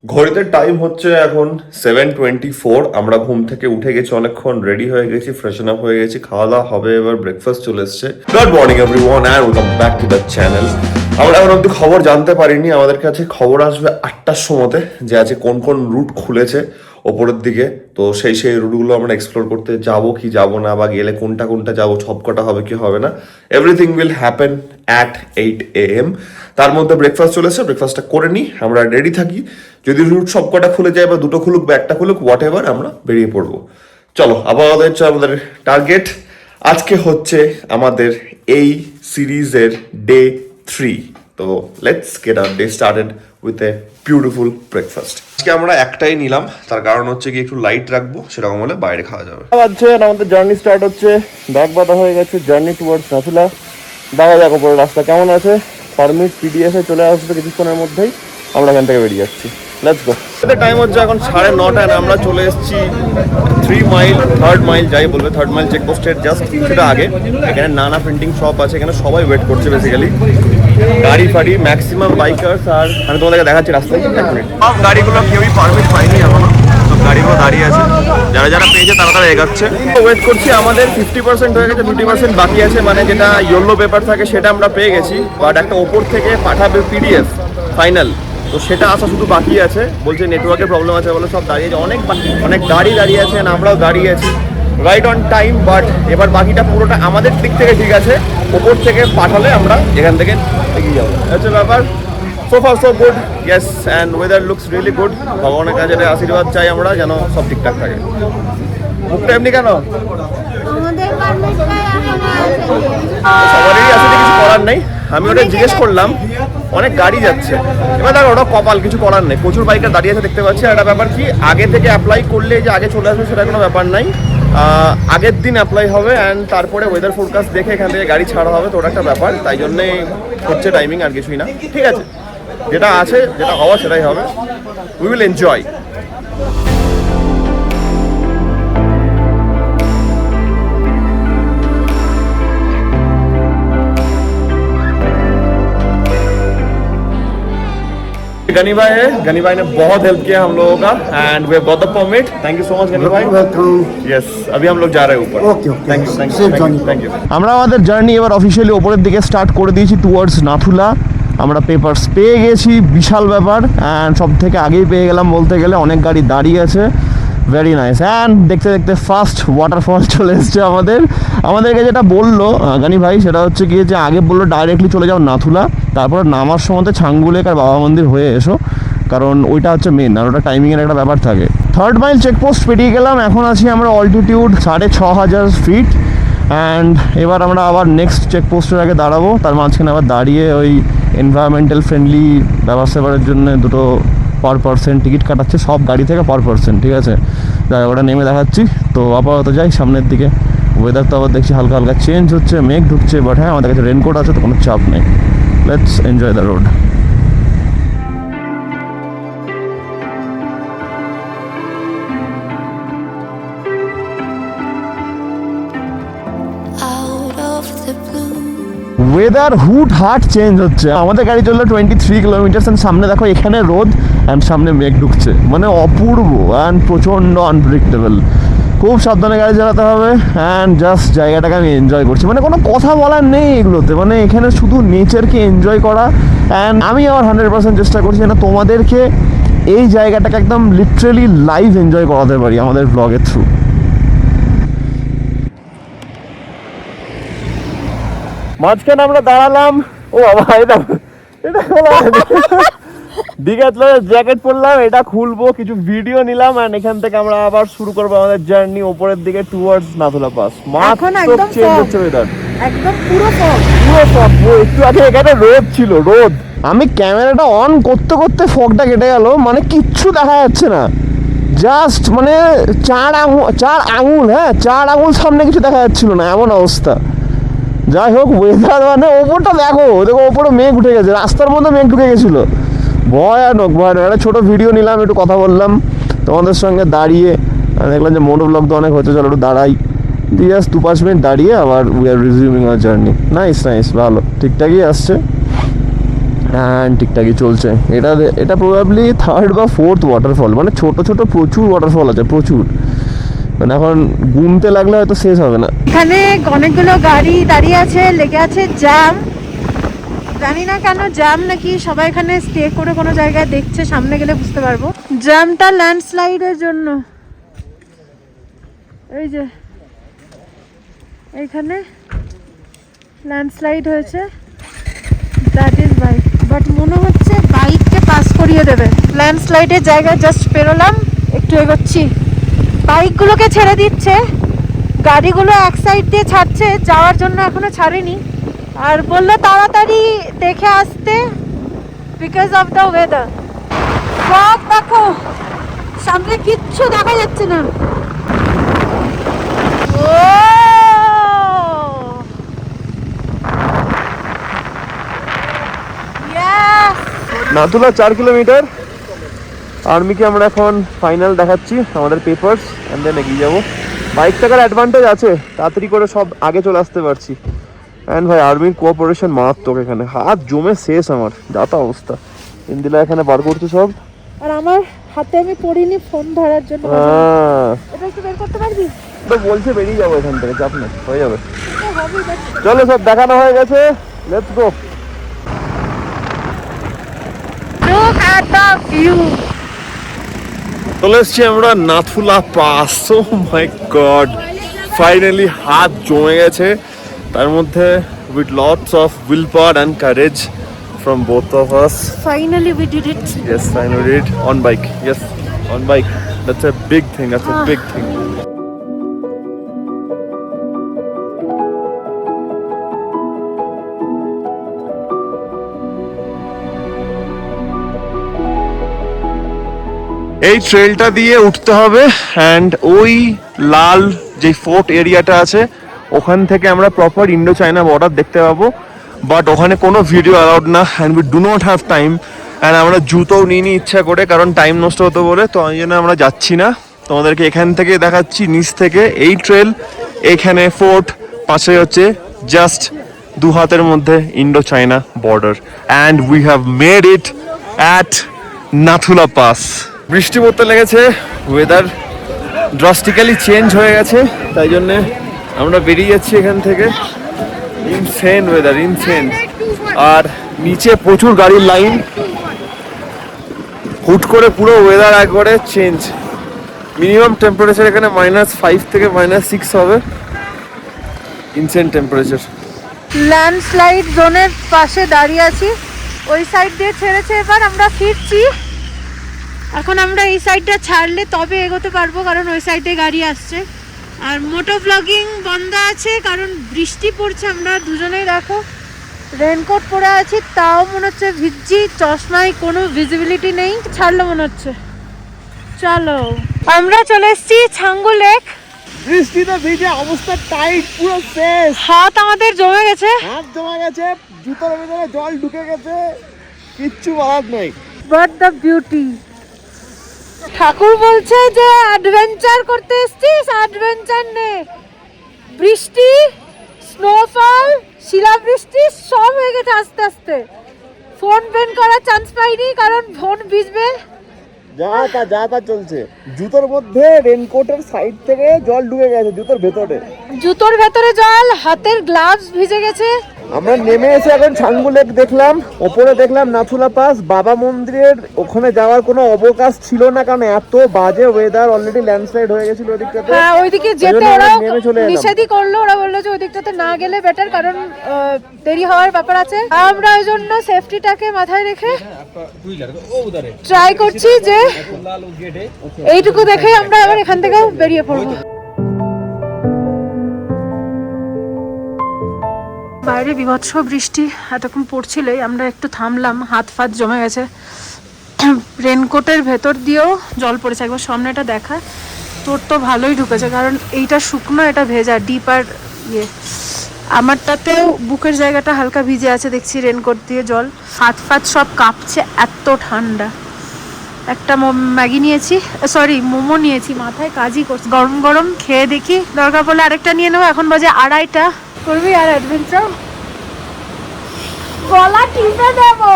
ঘড়িতে টাইম হচ্ছে এখন 7:24। আমরা ঘুম থেকে উঠে গেছি, অনেকক্ষণ রেডি হয়ে গেছি, ফ্রেশন আপ হয়ে গেছি, খাওয়া দাওয়া হবে, এবার ব্রেকফাস্ট চলে এসছে। Good morning everyone and welcome back to the channel. আমরা এখন অব্দি খবর জানতে পারিনি, আমাদের কাছে খবর আসবে 8টার সময়তে যে আছে কোন কোন রুট খুলেছে ওপরের দিকে। তো সেই রুটগুলো আমরা এক্সপ্লোর করতে যাব কি যাব না, বা গেলে কোনটা কোনটা যাবো, সবকটা হবে কি হবে না, everything will happen at 8 AM। তার মধ্যে ব্রেকফাস্ট চলে এসে, ব্রেকফাস্টটা করে নিই, আমরা রেডি থাকি। যদি রুট সবকটা খুলে যায় বা দুটো খুলুক বা একটা খুলুক, হোয়াট এভার, আমরা বেরিয়ে পড়বো। চলো আবার আমাদের টার্গেট আজকে হচ্ছে আমাদের এই সিরিজের ডে 3। তো let's get our day started with a beautiful breakfast. আজকে আমরা একটাই নিলাম, তার কারণ হচ্ছে কি একটু লাইট রাখবো, সেরকম হলে বাইরে খাওয়া যাবে। আমাদের জার্নি স্টার্ট হচ্ছে, ব্যাগ বাঁধা হয়ে গেছে, জার্নি টুয়ার্ডস নাথুলা। দেখা যাক উপরে রাস্তা কেমন আছে। পারমিট পিডিএফ এ চলে আসবে কিছুক্ষণের মধ্যেই, আমরা এখান থেকে বেরিয়ে যাচ্ছি। Let's go. টাইম হচ্ছে এখন 9:30, আমরা চলে এসেছি 3 মাইল, 3rd মাইল যাই বলবে, 3rd মাইল চেকপোস্টের জাস্ট কিছুটা আগে। এখানে নানা প্রিন্টিং শপ আছে, এখানে সবাই ওয়েট করছে বেসিক্যালি, গাড়ি ফাড়ি ম্যাক্সিমাম বাইকার্স। আর আমি তোমাদেরকে দেখাচ্ছি রাস্তায়, এক মিনিট। সব গাড়িগুলো কেউই পারমিট পাইনি এখনো, সব গাড়িগুলো দাঁড়িয়ে আছে, যারা যারা পেয়েছে তারা তারা এগাচ্ছে। ওয়েট করছি, আমাদের 50% হয়ে গেছে, 50% বাকি আছে। মানে যেটা ইয়েলো পেপার থাকে সেটা আমরা পেয়ে গেছি, বাট একটা ওপর থেকে পাঠাবে পিডিএফ ফাইনাল, তো সেটা আসা শুধু বাকি আছে। বলছে নেটওয়ার্কের প্রবলেম আছে বলে সব দাঁড়িয়ে আছে, অনেক গাড়ি দাঁড়িয়ে আছে, আমরাও দাঁড়িয়ে আছি রাইট অন টাইম। বাট এবার বাকিটা পুরোটা আমাদের দিক থেকে ঠিক আছে, ওপর থেকে পাঠালে আমরা এখান থেকে এগিয়ে যাবো, হচ্ছে ব্যাপার। So far so good, yes, and weather looks really good. ভগবানের কাছে আশীর্বাদ চাই আমরা যেন সব ঠিকঠাক থাকে। মুখটা এমনি কেন? সবারই আসলে কিছু করার নেই, আমি ওটা জিজ্ঞেস করলাম, অনেক গাড়ি যাচ্ছে। এবার দেখো ওটা কপাল, কিছু করার নেই, প্রচুর বাইকার দাঁড়িয়ে আছে দেখতে পাচ্ছি। আর একটা ব্যাপার কি, আগে থেকে অ্যাপ্লাই করলে যে আগে চলে আসবে সেটা কোনো ব্যাপার নাই, আগের দিন অ্যাপ্লাই হবে অ্যান্ড তারপরে ওয়েদার ফোরকাস্ট দেখে এখান থেকে গাড়ি ছাড়া হবে, তো ওটা একটা ব্যাপার। তাই জন্যেই হচ্ছে টাইমিং, আর কিছুই না। ঠিক আছে, যেটা আছে, যেটা হওয়া সেটাই হবে। We will enjoy. गनी भाई ने बहुत हेल्प किया हम लोगों का and we have got the permit. Thank you so much Gani भाई। यस, अभी हम लोग जा रहे हैं ऊपर। Thank you. আমরা আমাদের জার্নি এবার অফিশিয়ালি উপরের দিকে স্টার্ট করে দিয়েছি টুয়ার্ডস নাথুলা। আমরা পেপারস পেয়ে গেছি, বিশাল ব্যাপার, অ্যান্ড সব থেকে আগেই পেয়ে গেলাম বলতে গেলে। অনেক গাড়ি দাঁড়িয়ে আছে, ভেরি নাইস। অ্যান্ড দেখতে দেখতে ফার্স্ট ওয়াটারফল চলে এসছে আমাদেরকে যেটা বললো গানি ভাই, সেটা হচ্ছে কি যে আগে বললো ডাইরেক্টলি চলে যাও নাথুলা, তারপরে নামার সময় ছাঙ্গু লেক আর বাবা মন্দির হয়ে এসো, কারণ ওইটা হচ্ছে মেন, আর ওটা টাইমিংয়ের একটা ব্যাপার থাকে। 3rd মাইল চেকপোস্ট পেরিয়ে গেলাম, এখন আছি আমরা অল্টিটিউড 6,500 ফিট। অ্যান্ড এবার আমরা আবার নেক্সট চেকপোস্টের আগে দাঁড়াবো, তার মাঝখানে আবার দাঁড়িয়ে ওই এনভায়রনমেন্টাল ফ্রেন্ডলি ব্যবস্থাপনার জন্য দুটো পার পার্সেন্ট টিকিট কাটাচ্ছে সব গাড়ি থেকে, পার পার্সেন্ট। ঠিক আছে, যাই ওটা নেমে দেখাচ্ছি। তো আপাতত যাই সামনের দিকে। ওয়েদার তো আবার দেখছি হালকা হালকা চেঞ্জ হচ্ছে, মেঘ ঢুকছে, বাট হ্যাঁ আমাদের কাছে রেনকোট আছে, তো কোনো চাপ নেই। Let's enjoy the road. Weather হুট হাট চেঞ্জ হচ্ছে। আমাদের গাড়ি চললো 23 কিলোমিটার, অ্যান্ড সামনে দেখো এখানে রোদ অ্যান্ড সামনে মেঘ ঢুকছে, মানে অপূর্ব অ্যান্ড প্রচণ্ড আনপ্রেডিক্টেবল। খুব সাবধানে গাড়ি চালাতে হবে অ্যান্ড জাস্ট জায়গাটাকে আমি এনজয় করছি, মানে কোনো কথা বলার নেই এগুলোতে। মানে এখানে শুধু নেচারকে এনজয় করা, অ্যান্ড আমি আমার 100% চেষ্টা করছি যেন তোমাদেরকে এই জায়গাটাকে একদম লিটারেলি লাইভ এনজয় করাতে পারি আমাদের ব্লগের থ্রু। মাঝখানে আমরা দাঁড়ালাম, ও বাবা এটা ডিক্যাথলনের জ্যাকেট পরলাম, এটা খুলবো, কিছু ভিডিও নিলাম, এন্ড এখান থেকে আমরা আবার শুরু করবো আমাদের জার্নি ওপরের দিকে টুয়ার্ডস নাথুলা পাস। মাত্র চেঞ্জ হচ্ছে ওয়েদার, একদম পুরো ফগ। একটু আগে এখানে রোদ ছিল, রোদ। আমি ক্যামেরাটা অন করতে করতে ফগটা কেটে গেল, মানে কিচ্ছু দেখা যাচ্ছে না, জাস্ট মানে 4 আঙুল সামনে কিছু দেখা যাচ্ছিল না, এমন অবস্থা। যাই হোক, ওয়েদার মানে ওপরটা দেখো ওপরে মেঘ উঠে গেছে, রাস্তার মধ্যে মেঘ ঢুকে গেছিলো, ভয়ানক। একটা ছোটো ভিডিও নিলাম, একটু কথা বললাম তোমাদের সঙ্গে দাঁড়িয়ে, দেখলাম যে মোটো ব্লগ তো অনেক হচ্ছে, চলো একটু দাঁড়াই। জাস্ট 2-5 মিনিট দাঁড়িয়ে আবার we are resuming our journey. Nice, ভালো, ঠিকঠাকই আসছে। হ্যাঁ ঠিকঠাকই চলছে। এটা প্রবাবলি থার্ড বা ফোর্থ ওয়াটারফল, মানে ছোট ছোট প্রচুর ওয়াটারফল আছে, প্রচুর। মানে এখন গুনতে লাগলে হয়তো শেষ হবে না। এখানে অনেকগুলো গাড়ি দাঁড়িয়ে আছে, লেগে আছে জ্যাম। জানি না কেন জ্যাম, নাকি সবাই এখানে স্টে করে কোনো জায়গায় দেখছে, সামনে গেলে বুঝতে পারবো। জ্যামটা ল্যান্ডস্লাইডের জন্য। এই যে এইখানে ল্যান্ডস্লাইড হয়েছে, দ্যাট ইজ বাইক। বাট মনে হচ্ছে বাইককে পাস করিয়ে দেবে। ল্যান্ডস্লাইডের জায়গায় জাস্ট পেরোলাম, একটু এগোচ্ছি, বাইকগুলোকে ছেড়ে দিচ্ছে, গাড়িগুলো এক সাইড দিয়ে ছাড়ছে, যাওয়ার জন্য এখনো ছাড়েনি। আর বললো তাড়াতাড়ি দেখে আসতে বিকজ অফ দ্য ওয়েদার। সব দেখো, সামনে কিচ্ছু দেখা যাচ্ছে না। নাথুলা 4 কিলোমিটার। আর্মিকে আমরা এখন ফাইনাল দেখাচ্ছি আমাদের পেপারস, এন্ড দেন এগিয়ে যাবো। বাইক থাকার অ্যাডভান্টেজ আছে, তাড়াতাড়ি করে সব আগে চলে আসতে পারছি। অ্যান্ড ভাই আর্মির কোঅপারেশন মারাত্মক, এখানে হাত জমে শেষ আমার, যাতা অবস্থা। ইন্দিলা এখানে বার করছে সব, আর আমার হাতে আমি পড়িনি ফোন ধরার জন্য। এটা একটু বের করতে পারবি? তো বলছে বেরিয়ে যাবো এখান থেকে, চাপ নেই, হয়ে যাবে। চলো সব দেখানো হয়ে গেছে, let's go. Look at the view. চলে এসছি আমরা নাথুলা পাস। ও মাই গড, ফাইনালি হাত জমে গেছে, তার মধ্যে with lots of will power and courage from both of us. Finally we did it. Yes, finally did it on bike. Yes, on bike. That's a big thing. That's a big thing. এই ট্রেলটা দিয়ে উঠতে হবে, and ওই লাল যে fort এরিয়াটা আছে ওখান থেকে আমরা প্রপার ইন্ডো চায়না বর্ডার দেখতে পাবো। বাট ওখানে কোনো ভিডিও অ্যালাউড না, and we do not have time. And আমরা জুতোও নিয়ে ইচ্ছা করে, কারণ টাইম নষ্ট হতো বলে, তো ওই জন্য আমরা যাচ্ছি না। তোমাদেরকে এখান থেকে দেখাচ্ছি, নিচ থেকে এই ট্রেল, এখানে ফোর্ট, পাশে হচ্ছে জাস্ট 2 হাতের মধ্যে Indo China border. And we have made it at Nathula pass. বৃষ্টি পড়তে লেগেছে, ওয়েদার ড্রাস্টিক্যালি চেঞ্জ হয়ে গেছে, তাই জন্যে আমরা বেরিয়ে যাচ্ছি এখান থেকে। Insane weather, insane. আর নিচে প্রচুর গাড়ির লাইন, হুট করে পুরো ওয়েদার একবারে চেঞ্জ। মিনিমাম টেম্পারেচার এখানে -5 থেকে -6 হবে, ইনসেন টেম্পারেচার। ল্যান্ডস্লাইড জোনের পাশে দাঁড়িয়ে আছি, ওই সাইড দিয়ে ছেড়েছে, এবার আমরা ফিরছি। এখন আমরা এই সাইডটা ছাড়লে তবে এগোতে পারবো, কারণ ওই সাইডে গাড়ি আসছে। আর মোটো ব্লগিং বন্ধ আছে, কারণ বৃষ্টি পড়ছে। আমরা দুজনেই দেখো রেনকোট পরে আছি, তাও মনে হচ্ছে ভিজছি, চশমায় কোনো ভিজিবিলিটি নেই, ছাড়লো মনে হচ্ছে। চলো, আমরা চলে এসেছি ছাঙ্গু লেক। বৃষ্টিতে ভিজে অবস্থা টাইট, পুরো শেষ। হাত আমাদের জমে গেছে, হাত জমা গেছে, জুতোর ভিতরে জল ঢুকে গেছে, কিচ্ছু বলার নেই। But the beauty. ঠাকুর বলছে যে অ্যাডভেঞ্চার করতে এসেছিস, অ্যাডভেঞ্চার নে। বৃষ্টি, স্নোফল, শিলাবৃষ্টি সব হয়ে গেছে আস্তে আস্তে। ফোন বেন করার চান্স পাইনি, কারণ ফোন ভিজবে। যা তা চলছে। জুতোর মধ্যে রেনকোটের সাইড থেকে জল ঢুকে গেছে, জুতোর ভেতরে জল, হাতের গ্লাভস ভিজে গেছে। আমরা নেমে এসে এখন ছাঙ্গু লেক দেখলাম, ওপরে দেখলাম নাথুলা পাস। বাবা মন্দিরের ওখানে যাওয়ার কোনো অবকাশ ছিল না, কারণ এত বাজে ওয়েদার, অলরেডি ল্যান্ডস্লাইড হয়ে গেছিল ওদিকটাতে। হ্যাঁ, ওইদিকে যেতে ওরা নিষেধই করলো, ওরা বললো যে ওইদিকটাতে না গেলে বেটার, কারণ দেরি হওয়ার ব্যাপার আছে। আমরা ওই জন্য সেফটিটাকে মাথায় রেখে ট্রাই করছি যে এইটুকু দেখে আমরা আবার এখান থেকে বেরিয়ে পড়বো। বাইরে বিভৎস বৃষ্টি এতক্ষণ পড়ছিলই, আমরা একটু থামলাম, হাত ফাত জমে গেছে। রেনকোটের ভেতর দিয়েও জল পড়েছে, একবার সামনেটা দেখা। তোর তো ভালোই ঢুকেছে, কারণ এইটা শুকনো, এটা ভেজা, ডিপ। আর আমারটাতেও বুকের জায়গাটা হালকা ভিজে আছে, দেখছি রেনকোট দিয়ে জল। হাত ফাত সব কাঁপছে, এত ঠান্ডা। একটা ম্যাগি নিয়েছি, সরি মোমো নিয়েছি, মাথায় কাজই করছি। গরম গরম খেয়ে দেখি, দরকার পড়লে আরেকটা নিয়ে নেবো। এখন বাজে 2:30। করবি আর অ্যাডভেঞ্চার? গলা টিপে দেবো।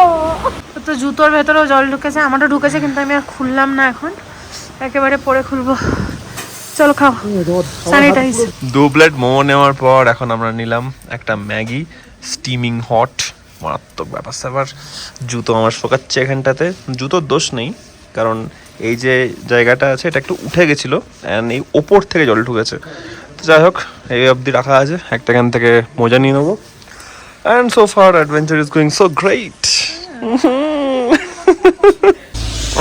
তো জুতোর ভেতরেও জল ঢুকেছে, আমারও ঢুকেছে, কিন্তু আমি আর খুললাম না, এখন একেবারে পরে খুলবো। চলো খাও স্যানিটাইজ। 2 প্লেট মোমো নেওয়ার পর এখন আমরা নিলাম একটা ম্যাগি স্টিমিং হট। মারাত্মক ব্যাপার স্যাপার। জুতো আমার শোকাচ্ছে এখানটাতে। জুতোর দোষ নেই, কারণ এই যে জায়গাটা আছে এটা একটু উঠে গেছিলো অ্যান্ড এই ওপর থেকে জল ঢুকেছে। তো যাই হোক, এই অবধি রাখা আছে, একটা এখান থেকে মজা নিয়ে নেবো। And so far adventure is going so great.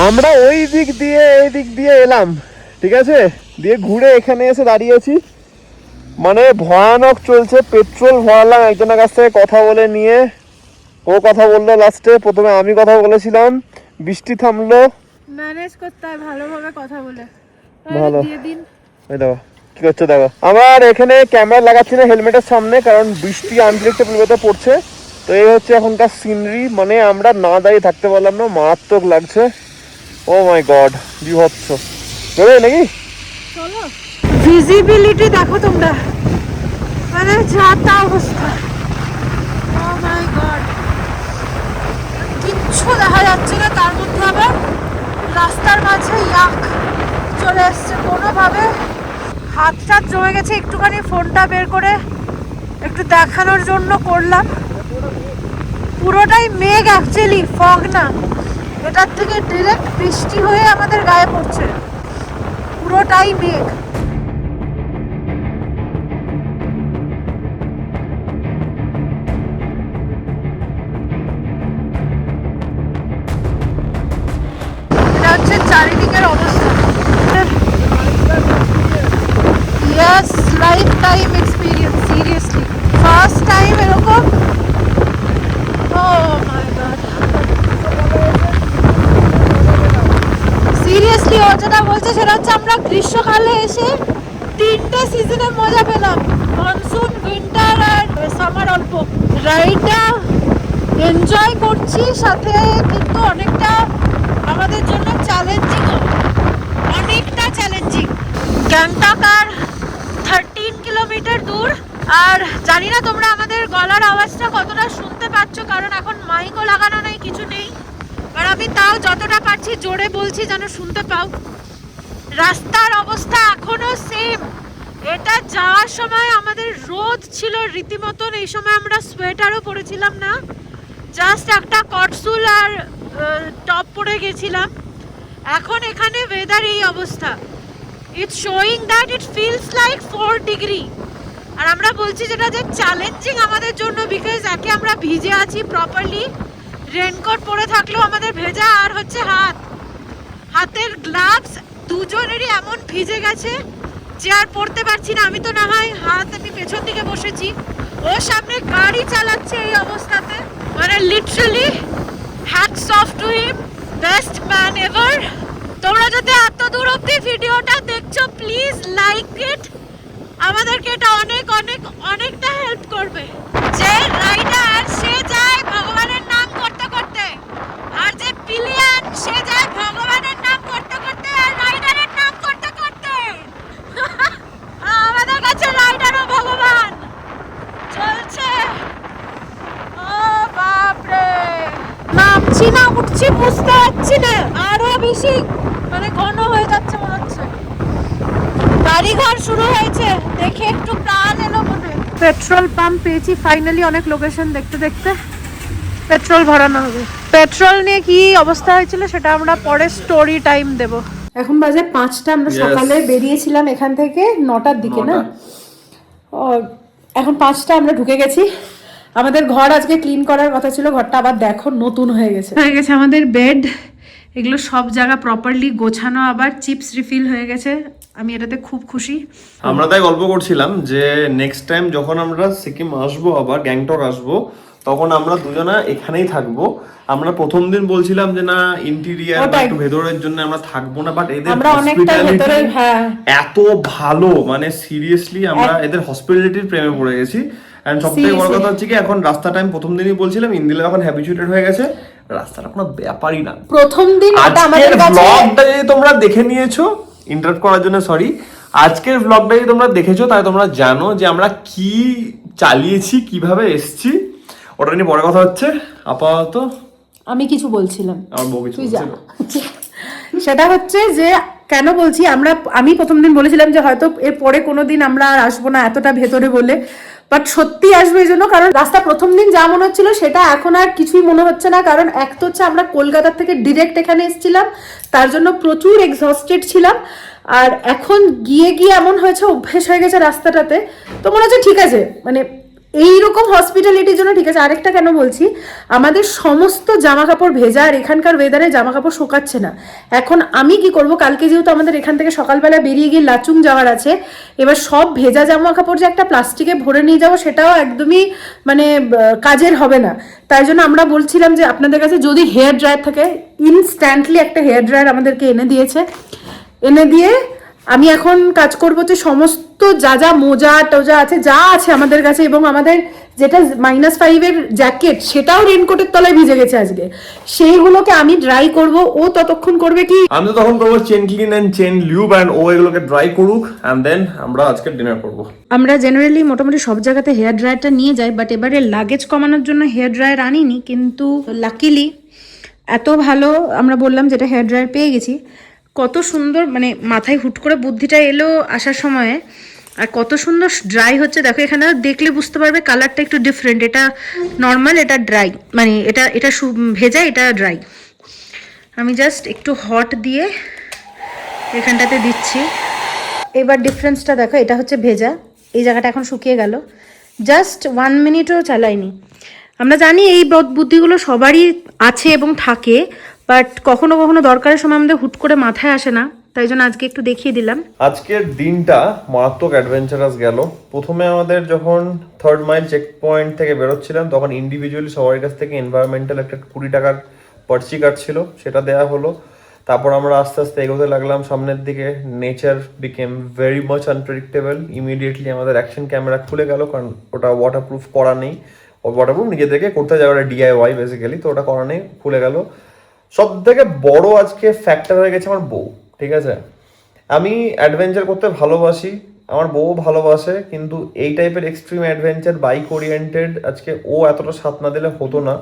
আমরা ওই দিক দিয়ে এই দিক দিয়ে এলাম, ঠিক আছে, দিয়ে ঘুরে এখানে এসে দাঁড়িয়েছি। মানে ভয়ানক চলছে। পেট্রোল ভরালাম একজনের কাছ থেকে কথা বলে নিয়ে, ও কথা বললো লাস্টে, প্রথমে আমি কথা বলেছিলাম, বৃষ্টি থামলো। ম্যানেজ করতে হয় ভালোভাবে কথা বলে। ভালো। দিয়ে দিন। এই দেখো কি করছো, দেখো। আমার এখানে ক্যামেরা লাগাচ্ছি না হেলমেটের সামনে, কারণ বৃষ্টি আনপ্রেডিক্টেবল ওয়েতে পড়ছে। তো এই হচ্ছে এখনকার সিনারি। মানে আমরা না দাঁড়িয়ে থাকতে পারলাম না, মারাত্মক লাগছে। ও মাই গড, বিভৎস। বেরোয় নাকি? চলো। ভিজিবিলিটি দেখো তোমরা, মানে যা তা অবস্থা। ও মাই গড, কিচ্ছু দেখা যাচ্ছে না। তার মধ্যে আবার রাস্তার মাঝে ইয়াক চলে এসছে কোনোভাবে। হাত টাত জমে গেছে, একটুখানি ফোনটা বের করে একটু দেখানোর জন্য করলাম। পুরোটাই মেঘ, অ্যাকচুয়ালি ফগ না, এটার থেকে ডিরেক্ট বৃষ্টি হয়ে আমাদের গায়ে পড়ছে। পুরোটাই মেঘ। এটা হচ্ছে চারিদিকের অবস্থা। Yes, life time experience, seriously first time এরকম। ও মাই গড, সিরিয়াসলি ও যেটা বলছে সেটা হচ্ছে আমরা গ্রীষ্মকালে এসে 3টে সিজনের মজা পেলাম, মনসুন, উইন্টার আর সামার। অল্প রাইডটা এনজয় করছি সাথে, কিন্তু অনেকটা আমাদের জন্য চ্যালেঞ্জিং, অনেকটা চ্যালেঞ্জিং। গ্যাংটক আর 13 কিলোমিটার দূর। আর জানি না তোমরা আমাদের গলার আওয়াজটা কতটা শুনতে পাচ্ছ, কারণ এখন মাইকও লাগানো নেই, কিছু নেই। আর আমি তাও যতটা পারছি জোরে বলছি যেন শুনতে পাও। রাস্তার অবস্থা এখনো সেম। এটা যাওয়ার সময় আমাদের রোদ ছিল রীতিমতন, এই সময় আমরা সোয়েটারও পরেছিলাম না, জাস্ট একটা কটসুল আর টপ পরে গেছিলাম। এখন এখানে ওয়েদার এই অবস্থা, it's showing that it feels like 4 degree. আর আমরা বলছি যেটা যে চ্যালেঞ্জিং আমাদের জন্য, বিকজ একে আমরা ভিজে আছি প্রপারলি, রেনকোট পরে থাকলেও আমাদের ভেজা, আর হচ্ছে হাতের গ্লাভস দুজনেরই এমন ভিজে গেছে যে আর পরতে পারছি না। আমি তো না হয় আমি পেছন দিকে বসেছি, ও সামনে গাড়ি চালাচ্ছে এই অবস্থাতে। মানে literally hats off to him, best man ever. তোমরা যদি এত দূর অব্দি ভিডিওটা দেখছো, প্লিজ লাইক ইট, আমাদেরকে এটা অনেক অনেক অনেকটা হেল্প করবে। যে রাইডার সে যায় ভগবানের নাম করতে করতে, আর যে পিলিয়ান সে যায় ভগবানের নাম করতে করতে আর রাইডারের নাম করতে করতে। আমাদের কাছে রাইডারও ভগবান। চলছে, ও বাপরে, নামছি না উঠছি বুঝতে পারছি না, আরো বেশি মানে ঘন হয়ে যাচ্ছে মনে হচ্ছে। গাড়িঘর শুরু হয়েছে, দেখে একটু প্রাণ এলো মনে। পেট্রোল পাম্প পেয়েছি ফাইনালি, অনেক লোকেশন দেখতে দেখতে পেট্রোল ভরানো হবে। পেট্রোল নিয়ে কি অবস্থা হয়েছিল সেটা আমরা পরে স্টোরি টাইম দেব। এখন বাজে 5টা, আমরা সকালে বেরিয়েছিলাম এখান থেকে 9টার দিকে না, এখন 5টা আমরা ঢুকে গেছি। আমাদের ঘর আজকে ক্লিন করার কথা ছিল, ঘরটা আবার দেখো নতুন হয়ে গেছে আমাদের বেড, এগুলো সব জায়গা প্রপারলি গোছানো, আবার চিপস রিফিল হয়ে গেছে। আমি এটাতে খুব খুশি। আমরা তাই গল্প করছিলাম যে নেক্সট টাইম যখন আমরা সিকিম আসবো, আবার গ্যাংটক আসবো, তখন আমরা দুজনা এখানেই থাকবো। আমরা প্রথম দিন বলছিলাম যে না ইন্টেরিয়ার বা একটু ভেতরের জন্য আমরা থাকবো না, বাট এদের হসপিটালিটি এত ভালো, মানে সিরিয়াসলি আমরা এদের হসপিটালিটির প্রেমে পড়ে গেছি। এন্ড সবথেকে বড় কথা হচ্ছে কি, এখন রাস্তা টাইম প্রথম দিনই বলছিলাম, ইন্দিলা এখন হ্যাবিচুয়েটেড হয়ে গেছে, রাস্তাটা কোনো ব্যাপারই না। প্রথম দিন আজকের ব্লগটা যদি তোমরা দেখে নিয়েছো, ইন্টারাপ্ট করার জন্য সরি, আজকের ব্লগটা যদি তোমরা দেখেছো তাহলে তোমরা জানো যে আমরা কি চালিয়েছি, কিভাবে এসছি। ওটা নিয়ে পরে কথা হচ্ছে। আপাতত আমি কিছু বলছিলাম, আমার বউ কিছু তুই যা। বলছিল। সেটা হচ্ছে যে কেন বলছি, আমি প্রথম দিন বলেছিলাম যে হয়তো এর পরে কোনোদিন আমরা আর আসবো না এতটা ভেতরে বলে, বাট সত্যি আসবে এই জন্য, কারণ রাস্তা প্রথম দিন যা মনে হচ্ছিল সেটা এখন আর কিছুই মনে হচ্ছে না। কারণ এক তো হচ্ছে আমরা কলকাতার থেকে ডিরেক্ট এখানে এসেছিলাম, তার জন্য প্রচুর এক্সহস্টেড ছিলাম। আর এখন গিয়ে গিয়ে এমন হয়েছে, অভ্যেস হয়ে গেছে রাস্তাটাতে, তো মনে হচ্ছে ঠিক আছে, মানে এইরকম হসপিটালিটির জন্য ঠিক আছে। আরেকটা কেন বলছি, আমাদের সমস্ত জামা কাপড় ভেজা, আর এখানকার ওয়েদারে জামা কাপড় শোকাচ্ছে না। এখন আমি কি করব, কালকে যেহেতু আমাদের এখান থেকে সকালবেলা বেরিয়ে গিয়ে লাচুং যাওয়ার আছে, এবার সব ভেজা জামা কাপড় যে একটা প্লাস্টিকে ভরে নিয়ে যাবো সেটাও একদমই মানে কাজের হবে না। তাই জন্য আমরা বলছিলাম যে আপনাদের কাছে যদি হেয়ার ড্রায়ার থাকে, ইনস্ট্যান্টলি একটা হেয়ার ড্রায়ার আমাদেরকে এনে দিয়েছে। এনে দিয়ে আমি এখন কাজ করবো যে সমস্ত যা মোজা টোজা আছে, যা আছে আমাদের কাছে, এবং আমাদের যেটা -5-এর জ্যাকেট সেটাও রেনকোটের তলায় ভিজে গেছে আজকে, সেইগুলোকে আমি ড্রাই করব। ও ততক্ষণ করবে কি, আমি তো তখন করবো chain clean and chain lube, and ও এগুলোকে ড্রাই করুক, এন্ড দেন আমরা আজকে ডিনার করবো। আমরা জেনারেলি মোটামুটি সব জায়গাতে হেয়ার ড্রায়ারটা নিয়ে যাই, বাট এবারে লাগেজ কমানোর জন্য হেয়ার ড্রায়ার আনিনি, কিন্তু লাকিলি এত ভালো আমরা বললাম যেটা হেয়ার ড্রায়ার পেয়ে গেছি। কত সুন্দর, মানে মাথায় হুট করে বুদ্ধিটা এলো আসার সময়ে, আর কত সুন্দর ড্রাই হচ্ছে দেখো। এখানে দেখলে বুঝতে পারবে কালারটা একটু ডিফারেন্ট, এটা নর্মাল, এটা ড্রাই, মানে এটা ভেজা, এটা ড্রাই। আমি জাস্ট একটু হট দিয়ে এখানটাতে দিচ্ছি। এবার ডিফারেন্সটা দেখো, এটা হচ্ছে ভেজা, এই জায়গাটা এখন শুকিয়ে গেল, জাস্ট 1 মিনিটও চালাইনি। আমরা জানি এই বুদ্ধিগুলো সবারই আছে এবং থাকে, বাট কখনো কখনো দরকারের সময় আমাদের হুট করে মাথায় আসে না, তাই জন্য আজকে একটু দেখিয়ে দিলাম। আজকের দিনটা মারাত্মক অ্যাডভেঞ্চারাস গেল। প্রথমে আমাদের যখন 3rd মাইল চেক পয়েন্ট থেকে বেরোচ্ছিলাম, তখন ইন্ডিভিজুয়ালি সবার কাছ থেকে এনভায়রনমেন্টাল একটা 20 টাকার পার্চি কার্ড ছিল, সেটা দেওয়া হলো। তারপর আমরা আস্তে আস্তে এগোতে লাগলাম সামনের দিকে। Nature became very much unpredictable. Immediately আমাদের অ্যাকশন ক্যামেরা খুলে গেল, কারণ ওটা ওয়াটারপ্রুফ করা নেই। ওয়াটারপ্রুফ নিজেদেরকে করতে যাবে, ওটা DIY বেসিক্যালি, তো ওটা করা নেই, খুলে গেল। সব থেকে বড় আজকে ফ্যাক্টর হয়ে গেছে আমার বউ। ঠিক আছে, আমি অ্যাডভেঞ্চার করতে ভালোবাসি, আমার বউ ভালোবাসে, কিন্তু এই টাইপের এক্সট্রিম অ্যাডভেঞ্চার বাইক ওরিয়েন্টেড আজকে ও এতটা সাথ না দিলে হতো না।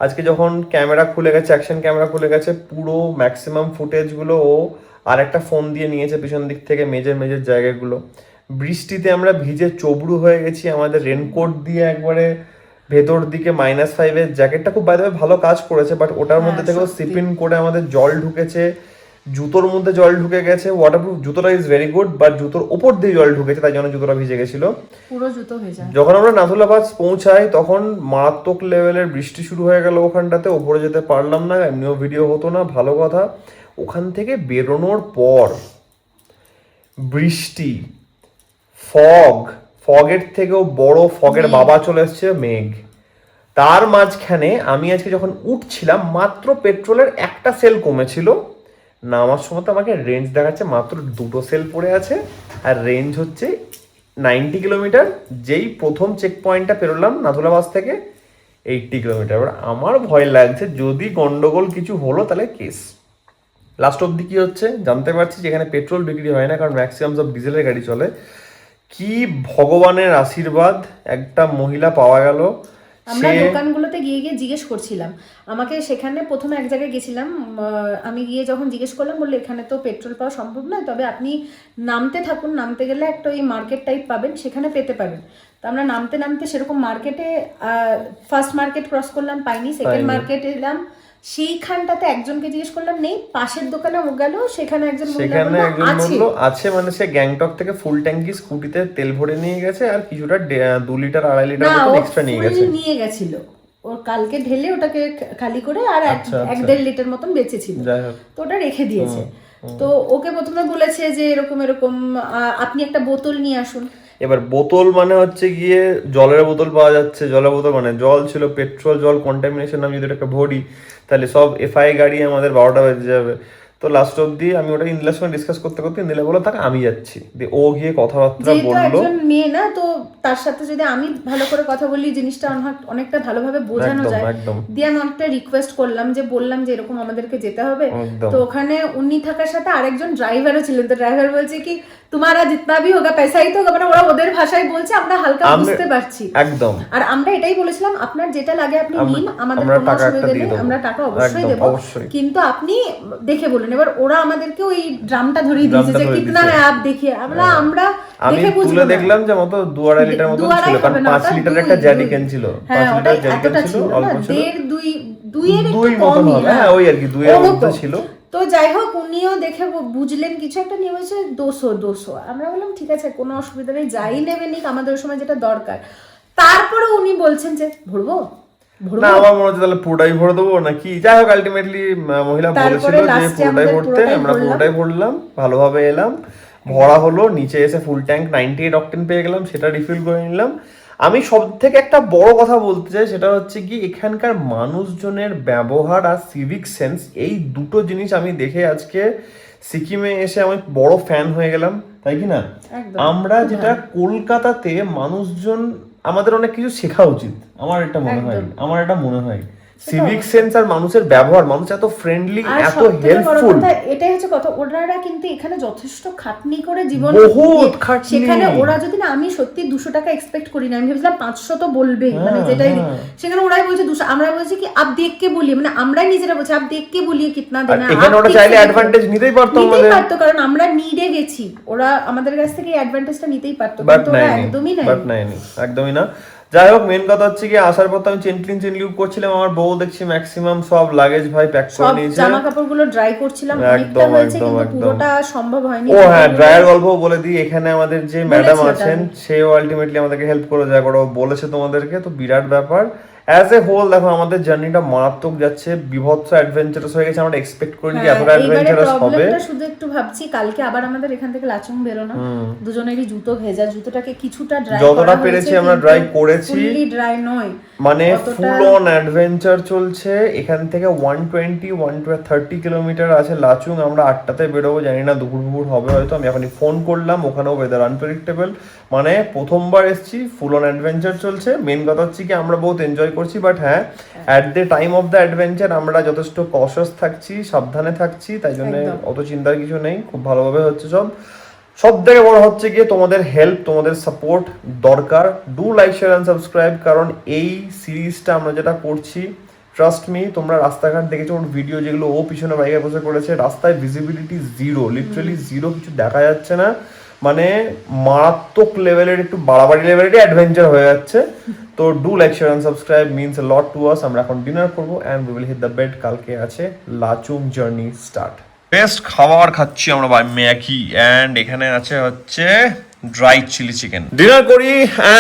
আজকে যখন ক্যামেরা খুলে গেছে, অ্যাকশন ক্যামেরা খুলে গেছে, পুরো ম্যাক্সিমাম ফুটেজগুলো ও আর একটা ফোন দিয়ে নিয়েছে পিছন দিক থেকে, মেজের জায়গাগুলো। বৃষ্টিতে আমরা ভিজে চবড়ু হয়ে গেছি, আমাদের রেনকোট দিয়ে একবারে ভেতর দিকে -5-এর জ্যাকেটটা খুব বাইরে ভালো কাজ করেছে, বাট ওটার মধ্যে থেকেও সিপিন করে আমাদের জল ঢুকেছে, জুতোর মধ্যে জল ঢুকে গেছে। ওয়াটারপ্রুফ জুতোটা ইজ ভেরি গুড, বাট জুতোর ওপর দিয়ে জল ঢুকেছে, তাই জন্য জুতোটা ভিজে গেছিল, পুরো জুতো হয়ে যায়। যখন আমরা নাথুলা পাস পৌঁছাই তখন মারাত্মক লেভেলের বৃষ্টি শুরু হয়ে গেল ওখানটাতে। ওপরে যেতে পারলাম না, এমনিও ভিডিও হতো না, ভালো কথা। ওখান থেকে বেরোনোর পর বৃষ্টি, ফগের থেকেও বড় ফগের বাবা চলে এসছে মেঘ। তার মাঝখানে আমি আজকে যখন উঠছিলাম, মাত্র পেট্রোলের একটা সেল কমেছিল, নামার সময় তো আমাকে রেঞ্জ দেখাচ্ছে মাত্র 2টো সেল পড়ে আছে, আর রেঞ্জ হচ্ছে 90 কিলোমিটার। যেই প্রথম চেক পয়েন্টটা পেরোলাম নাথুলা বাস থেকে, 80 কিলোমিটার। এবার আমার ভয় লাগছে যদি গন্ডগোল কিছু হলো তাহলে কেস। লাস্ট অব্দি কি হচ্ছে জানতে পারছি, যেখানে পেট্রোল বিক্রি হয় না, কারণ ম্যাক্সিমাম সব ডিজেলের গাড়ি চলে। কি ভগবানের আশীর্বাদ, একটা মহিলা পাওয়া গেল। আমরা দোকানগুলোতে গিয়ে গিয়ে জিজ্ঞেস করছিলাম, আমাকে সেখানে প্রথমে এক জায়গায় গেছিলাম, আমি গিয়ে যখন জিজ্ঞেস করলাম, বললে এখানে তো পেট্রোল পাওয়া সম্ভব নয়, তবে আপনি নামতে থাকুন, নামতে গেলে একটা ওই মার্কেট টাইপ পাবেন, সেখানে পেতে পারেন। তো আমরা নামতে নামতে সেরকম মার্কেটে, ফার্স্ট মার্কেট ক্রস করলাম, পাইনি। সেকেন্ড মার্কেট এলাম, সেইখানটাতে একজনকে জিজ্ঞেস করলাম, নেই। পাশের দোকানে গেল, সেখানে একজন বললো আছে, মানে সে গ্যাংটক থেকে ফুল ট্যাঙ্কি স্কুটিতে তেল ভরে নিয়ে গেছে, আর কিছুটা 2 লিটার 2.5 লিটার মতো এক্সট্রা নিয়ে গেছিল। ওর কালকে ঢেলে ওটাকে খালি করে আর 1-1.5 লিটার মতন বেঁচেছিল, তো ওটা রেখে দিয়েছে। তো ওকে প্রথমে বলেছে যে এরকম আপনি একটা বোতল নিয়ে আসুন। এবার বোতল মানে হচ্ছে গিয়ে জলের বোতল পাওয়া যাচ্ছে, জলের বোতল মানে জল ছিল, পেট্রোল জল কন্টামিনেশন আমি যদি একটা ভরি, তাহলে সব FI গাড়ি আমাদের 12টা বেজে যাবে। তো লাস্ট অব্দি আমি ওটা ইন্দিলার সঙ্গে ডিসকাস করতে করতে ইন্দিলা বললো তাকে আমি যাচ্ছি, দিয়ে ও গিয়ে কথাবার্তা যেহেতু বললো। একজন মেয়ে না, তো তার সাথে যদি আমি ভালো করে কথা বলি জিনিসটা অনেকটা ভালোভাবে বোঝানো যায়। দিয়ে আমি অনেকটা রিকোয়েস্ট করলাম, যে বললাম যে এরকম আমাদেরকে যেতে হবে। তো ওখানে উনি থাকার সাথে আরেকজন ড্রাইভারও ছিলেন, তো ড্রাইভার বলছে কি তোমারা জিতনা ভি হোগা পয়সাই তো হোগা, মানে ওরা ওদের ভাষায় বলছে, আমরা হালকা বুঝতে পারছি একদম। আর আমরা এটাই বলেছিলাম আপনার যেটা লাগে আপনি নিন, আমাদের কোনো অসুবিধা নেই, আমরা টাকা অবশ্যই দেবো, কিন্তু আপনি দেখে বলুন। এবার ওরা আমাদেরকে ওই ড্রামটা ধরিয়ে দিয়েছে যে কিতনা হ্যায় আপ দেখিয়ে, আমরা দেখে বুঝলাম, দেখলাম যে মতো 2.5 লিটার মতো ছিল, কারণ 5 লিটার একটা জ্যারিকেন ছিল, 5 লিটার জ্যারিকেন ছিল, অল্প ছিল, 2 এর একটু কমই, হ্যাঁ ওই আর কি 2 এর মধ্যে ছিল। তো যাই হোক উনিও দেখে বুঝলেন কিছু একটা নিয়ে বলছে 200 আমরা বললাম ঠিক আছে কোনো অসুবিধা নেই, যাই নেবে নিক, আমাদের ওই সময় যেটা দরকার। তারপরে উনি বলছেন যে ভরবো না, আমার মনে হচ্ছে তাহলে পুরোটাই ভরে দেবো নাকি, যাই হোক আলটিমেটলি মহিলা বলেছিল যে পুরোটাই ভরতে, আমরা পুরোটাই ভরলাম, ভালোভাবে এলাম, ভরা হলো, নিচে এসে ফুল ট্যাঙ্ক 98 অক্টেন পেয়ে গেলাম, সেটা রিফিল করে নিলাম। আমি সব থেকে একটা বড় কথা বলতে চাই, সেটা হচ্ছে কি এখানকার মানুষজনের ব্যবহার আর সিভিক সেন্স, এই দুটো জিনিস আমি দেখে আজকে সিকিমে এসে আমি বড় ফ্যান হয়ে গেলাম, তাই কি না? আমরা যেটা কলকাতাতে মানুষজন, আমাদের অনেক কিছু শেখা উচিত, আমার এটা মনে হয় সিভিক সেন্স আর মানুষের ব্যবহার, মানুষ এত ফ্রেন্ডলি, এত হেল্পফুল, এটাই হচ্ছে কথা। ওনারা কিন্তু এখানে যথেষ্ট খাটনি করে জীবন, বহুত খাটনি, সেখানে ওরা যদি না, আমি সত্যি 200 টাকা এক্সপেক্ট করি না, আমি ভেবেছিলাম 500 তো বলবে, মানে যেটাই, সেখানে ওরাই বলছে 200, আমরা বলছি কি আপ দেখ কে বলিয়ে, মানে আমরাই নিজেরা বলছি আপ দেখ কে বলিয়ে কিতনা দেনা, এখানে ওরা চাইলে অ্যাডভান্টেজ নিতেই পারতো, কারণ আমরা নিডে গেছি, ওরা আমাদের কাছ থেকে অ্যাডভান্টেজটা নিতেই পারতো, কিন্তু ওরা একদমই না। যাই হোক মেন কথা হচ্ছে কি আসার পর তো আমি চেন লিউব করছিলাম, আমার বউ দেখছি ম্যাক্সিমাম সব লাগেজ ভাই প্যাক করে নিয়েছে, জামা কাপড়গুলো ড্রাই করছিলাম, অনেকটা হয়েছে কিন্তু পুরোটা সম্ভব হয়নি। ও হ্যাঁ, ড্রায়ার গল্প বলে দিই, এখানে আমাদের যে ম্যাডাম আছেন সেও আলটিমেটলি আমাদেরকে হেল্প করে যায়, করে বলেছে তোমাদেরকে, তো বিরাট ব্যাপার। অ্যাজ এ হোল দেখো আমাদের জার্নিটা মারাত্মক যাচ্ছে, বিভৎস অ্যাডভেঞ্চারাস হয়ে গেছে, আমরা এক্সপেক্ট করিনি যে এতটা অ্যাডভেঞ্চারাস হবে। শুধু একটু ভাবছি কালকে আবার আমাদের এখান থেকে লাচুং বেরোনো, দুজনেরই জুতো ভেজা, জুতোটাকে কিছুটা ড্রাই যতটা পেরেছি আমরা ড্রাই করেছি, ফুললি ড্রাই নয়, মানে ফুল অন অ্যাডভেঞ্চার চলছে। এখান থেকে 120-130 কিলোমিটার আছে লাচুং, আমরা 8টাতে বেরোবো, জানি না দুপুর হবে হয়তো, আমি এখনই ফোন করলাম, ওখানেও ওয়েদার আনপ্রেডিক্টেবল, মানে প্রথমবার এসেছি, ফুল অন অ্যাডভেঞ্চার চলছে। মেন কথা হচ্ছে কি আমরা বহুত এনজয় করছি, বাট হ্যাঁ at the time of the adventure আমরা যথেষ্ট কশাস থাকছি, সাবধানে থাকছি, তাই জন্য অত চিন্তার কিছু নেই, খুব ভালোভাবে হচ্ছে সব থেকে বড় হচ্ছে গিয়ে তোমাদের হেল্প, তোমাদের সাপোর্ট দরকার। Do like share and subscribe, কারণ এই সিরিজটা আমরা যেটা করছি, ট্রাস্ট মি, তোমরা রাস্তাঘাট দেখেছো ওর ভিডিও যেগুলো ও পিছনে বাইকে বসে করেছে, রাস্তায় ভিজিবিলিটি জিরো, লিটারালি জিরো, কিছু দেখা যাচ্ছে না, মানে মারাত্মক লেভেলের, একটু বাড়াবাড়ি লেভেলের অ্যাডভেঞ্চার হয়ে যাচ্ছে। তো do like share and subscribe, means a lot to us. আমরা এখন ডিনার করবো and we will hit the bed, কালকে আছে লাচুং জার্নি স্টার্ট। বেস্ট খাবার খাচ্ছি আমরা ভাই, ম্যাগি, এন্ড এখানে আছে হচ্ছে ড্রাই চিলি চিকেন। ডিনার করি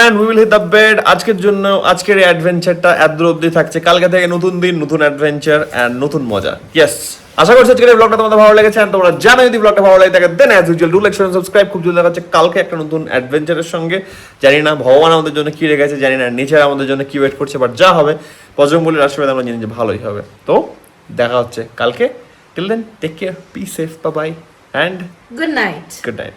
and we will hit the bed. আজকের জন্য আজকের এই অ্যাডভেঞ্চারটা এত দূর অবধি থাকছে, কালকে থেকে নতুন দিন, নতুন অ্যাডভেঞ্চার এন্ড নতুন মজা। ইয়েস, আশা করছি আজকের এই ব্লগটা তোমাদের ভালো লেগেছে, আর তোমরা জানো যদি ব্লগটা ভালো লাগে থাকে then as usual do like share subscribe. খুব জলদি দেখা হচ্ছে কালকে একটা নতুন অ্যাডভেঞ্চারের সঙ্গে। জানি না ভগবান আমাদের জন্য কি রেখেছে, জানি না নেচার আমাদের জন্য কি ওয়েট করছে, বাট যা হবে বজরংবলীর আশীর্বাদ আমরা জানি যে ভালোই হবে। তো দেখা হচ্ছে কালকে, till then take care, be safe, bye bye and good night. Good night.